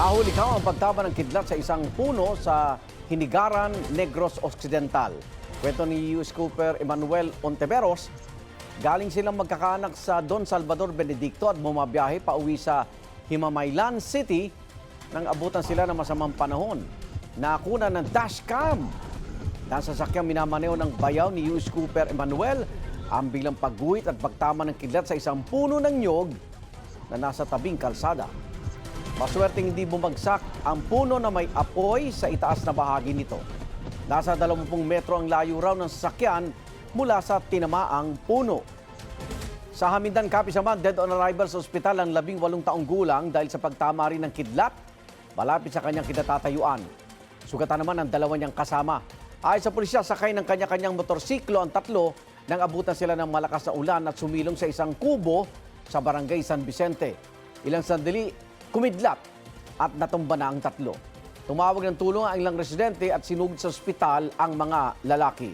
Nahulikaw ang pagtama ng kidlat sa isang puno sa Hinigaran, Negros Occidental. Kwento ni U.S. Cooper Emmanuel Ontiveros, galing silang magkakaanak sa Don Salvador Benedicto at bumabiyahe pa uwi sa Himamaylan City nang abutan sila ng masamang panahon. Nakuna ng dashcam. Nasa sakyang minamaneo ng bayaw ni U.S. Cooper Emmanuel ang biglang pagguhit at pagtama ng kidlat sa isang puno ng nyog na nasa tabing kalsada. Maswerteng hindi bumagsak ang puno na may apoy sa itaas na bahagi nito. Nasa 20 metro ang layo raw ng sasakyan mula sa tinamaang puno. Sa Hamindan Capiz naman, dead on arrival sa ospital ang 18 taong gulang dahil sa pagtama rin ng kidlat malapit sa kanyang kinatatayuan. Sugatan naman ang dalawa niyang kasama. Ayon sa pulisya, sakay ng kanya-kanyang motorsiklo ang tatlo nang abutan sila ng malakas na ulan at sumilong sa isang kubo sa barangay San Vicente. Ilang sandali, kumidlat at natumba na ang tatlo. Tumawag ng tulong ang ilang residente at sinugod sa ospital ang mga lalaki.